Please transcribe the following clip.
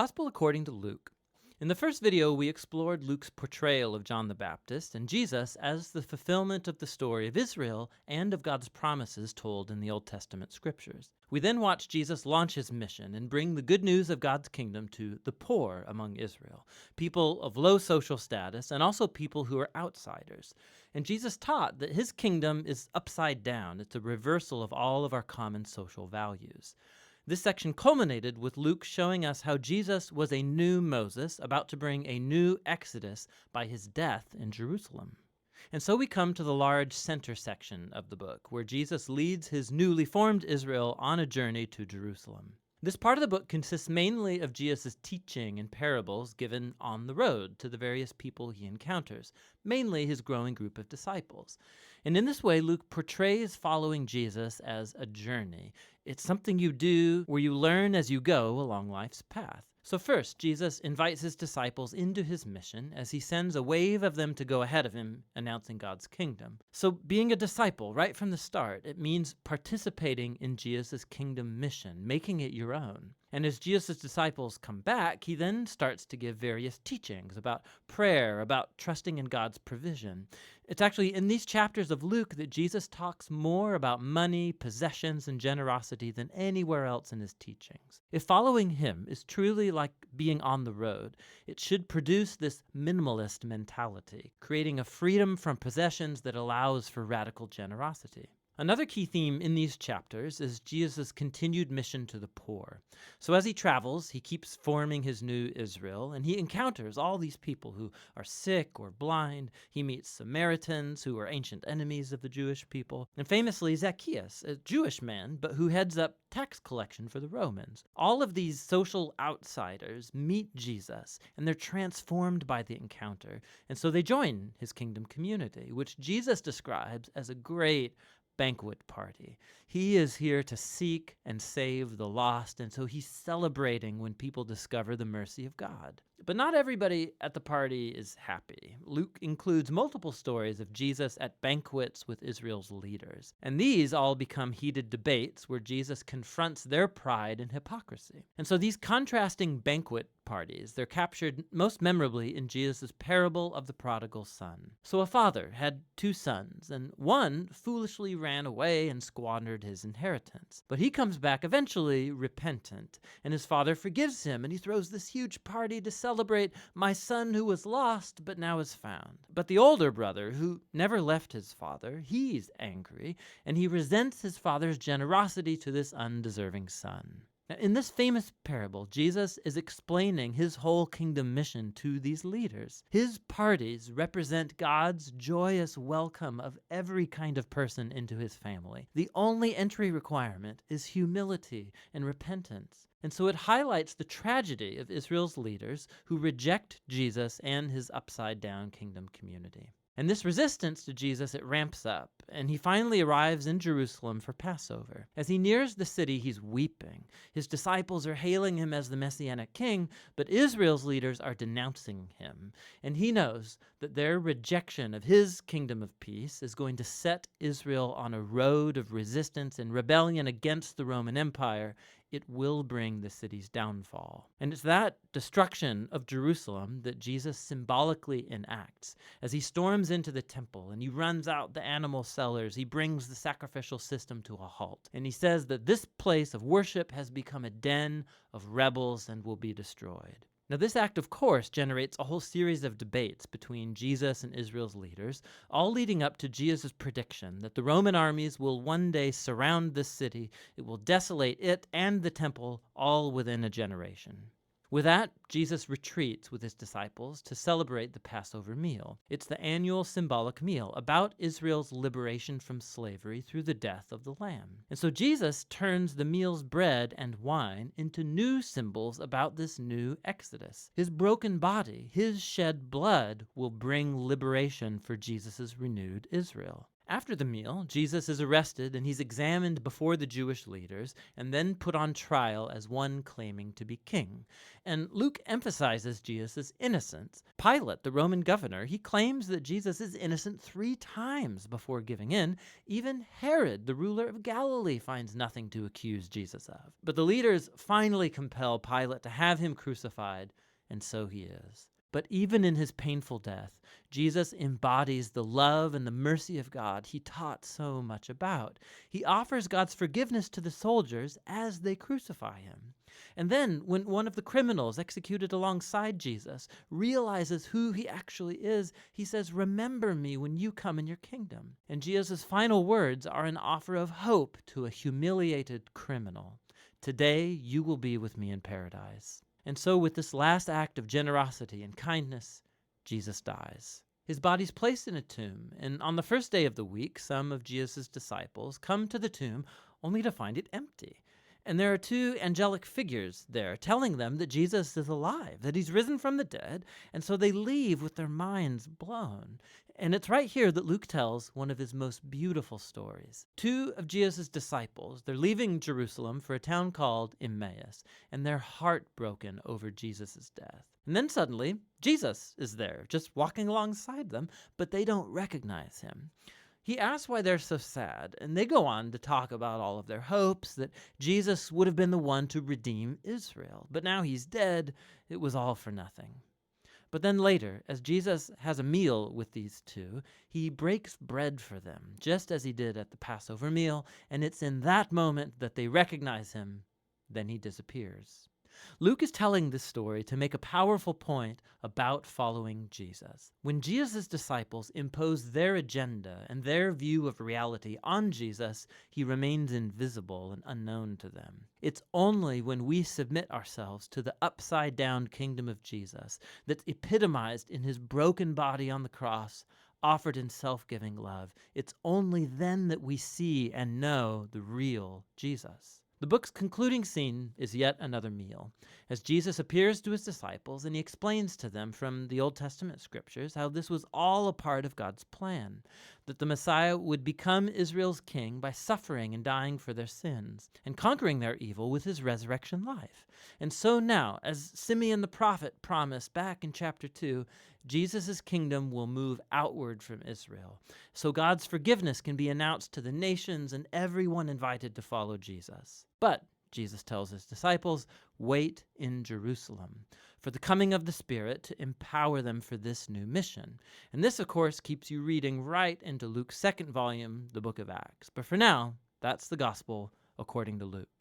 Gospel according to Luke. In the first video, we explored Luke's portrayal of John the Baptist and Jesus as the fulfillment of the story of Israel and of God's promises told in the Old Testament scriptures. We then watched Jesus launch his mission and bring the good news of God's kingdom to the poor among Israel, people of low social status and also people who are outsiders. And Jesus taught that his kingdom is upside down. It's a reversal of all of our common social values. This section culminated with Luke showing us how Jesus was a new Moses about to bring a new Exodus by his death in Jerusalem. And so we come to the large center section of the book, where Jesus leads his newly formed Israel on a journey to Jerusalem. This part of the book consists mainly of Jesus' teaching and parables given on the road to the various people he encounters, mainly his growing group of disciples. And in this way, Luke portrays following Jesus as a journey. It's something you do where you learn as you go along life's path. So first, Jesus invites his disciples into his mission as he sends a wave of them to go ahead of him, announcing God's kingdom. So being a disciple right from the start, it means participating in Jesus' kingdom mission, making it your own. And as Jesus' disciples come back, he then starts to give various teachings about prayer, about trusting in God's provision. It's actually in these chapters of Luke that Jesus talks more about money, possessions, and generosity than anywhere else in his teachings. If following him is truly like being on the road, it should produce this minimalist mentality, creating a freedom from possessions that allows for radical generosity. Another key theme in these chapters is Jesus' continued mission to the poor. So as he travels, he keeps forming his new Israel, and he encounters all these people who are sick or blind. He meets Samaritans, who are ancient enemies of the Jewish people, and famously Zacchaeus, a Jewish man, but who heads up tax collection for the Romans. All of these social outsiders meet Jesus, and they're transformed by the encounter, and so they join his kingdom community, which Jesus describes as a great banquet party. He is here to seek and save the lost, and so he's celebrating when people discover the mercy of God. But not everybody at the party is happy. Luke includes multiple stories of Jesus at banquets with Israel's leaders, and these all become heated debates where Jesus confronts their pride and hypocrisy. And so these contrasting banquet parties, they're captured most memorably in Jesus' parable of the Prodigal Son. So a father had two sons, and one foolishly ran away and squandered his inheritance. But he comes back eventually repentant, and his father forgives him, and he throws this huge party to celebrate my son who was lost but now is found. But the older brother, who never left his father, he's angry, and he resents his father's generosity to this undeserving son. Now, in this famous parable, Jesus is explaining his whole kingdom mission to these leaders. His parties represent God's joyous welcome of every kind of person into his family. The only entry requirement is humility and repentance. And so it highlights the tragedy of Israel's leaders who reject Jesus and his upside-down kingdom community. And this resistance to Jesus, it ramps up, and he finally arrives in Jerusalem for Passover. As he nears the city, he's weeping. His disciples are hailing him as the Messianic king, but Israel's leaders are denouncing him. And he knows that their rejection of his kingdom of peace is going to set Israel on a road of resistance and rebellion against the Roman Empire. It will bring the city's downfall. And it's that destruction of Jerusalem that Jesus symbolically enacts. As he storms into the temple and he runs out the animal sellers, he brings the sacrificial system to a halt. And he says that this place of worship has become a den of rebels and will be destroyed. Now, this act, of course, generates a whole series of debates between Jesus and Israel's leaders, all leading up to Jesus' prediction that the Roman armies will one day surround this city. It will desolate it and the temple all within a generation. With that, Jesus retreats with his disciples to celebrate the Passover meal. It's the annual symbolic meal about Israel's liberation from slavery through the death of the Lamb. And so Jesus turns the meal's bread and wine into new symbols about this new Exodus. His broken body, his shed blood will bring liberation for Jesus' renewed Israel. After the meal, Jesus is arrested and he's examined before the Jewish leaders and then put on trial as one claiming to be king. And Luke emphasizes Jesus' innocence. Pilate, the Roman governor, he claims that Jesus is innocent 3 times before giving in. Even Herod, the ruler of Galilee, finds nothing to accuse Jesus of. But the leaders finally compel Pilate to have him crucified, and so he is. But even in his painful death, Jesus embodies the love and the mercy of God he taught so much about. He offers God's forgiveness to the soldiers as they crucify him. And then, when one of the criminals executed alongside Jesus realizes who he actually is, he says, "Remember me when you come in your kingdom." And Jesus' final words are an offer of hope to a humiliated criminal. "Today you will be with me in paradise." And so with this last act of generosity and kindness, Jesus dies. His body's placed in a tomb, and on the first day of the week, some of Jesus' disciples come to the tomb only to find it empty. And there are 2 angelic figures there telling them that Jesus is alive, that he's risen from the dead, and so they leave with their minds blown. And it's right here that Luke tells one of his most beautiful stories. 2 of Jesus' disciples, they're leaving Jerusalem for a town called Emmaus, and they're heartbroken over Jesus' death. And then suddenly, Jesus is there, just walking alongside them, but they don't recognize him. He asks why they're so sad, and they go on to talk about all of their hopes, that Jesus would have been the one to redeem Israel. But now he's dead, it was all for nothing. But then later, as Jesus has a meal with these 2, he breaks bread for them, just as he did at the Passover meal, and it's in that moment that they recognize him. Then he disappears. Luke is telling this story to make a powerful point about following Jesus. When Jesus' disciples impose their agenda and their view of reality on Jesus, he remains invisible and unknown to them. It's only when we submit ourselves to the upside-down kingdom of Jesus that's epitomized in his broken body on the cross, offered in self-giving love. It's only then that we see and know the real Jesus. The book's concluding scene is yet another meal, as Jesus appears to his disciples and he explains to them from the Old Testament scriptures how this was all a part of God's plan, that the Messiah would become Israel's king by suffering and dying for their sins, and conquering their evil with his resurrection life. And so now, as Simeon the prophet promised back in chapter 2, Jesus' kingdom will move outward from Israel, so God's forgiveness can be announced to the nations and everyone invited to follow Jesus. But, Jesus tells his disciples, wait in Jerusalem for the coming of the Spirit to empower them for this new mission. And this, of course, keeps you reading right into Luke's 2nd volume, the book of Acts. But for now, that's the gospel according to Luke.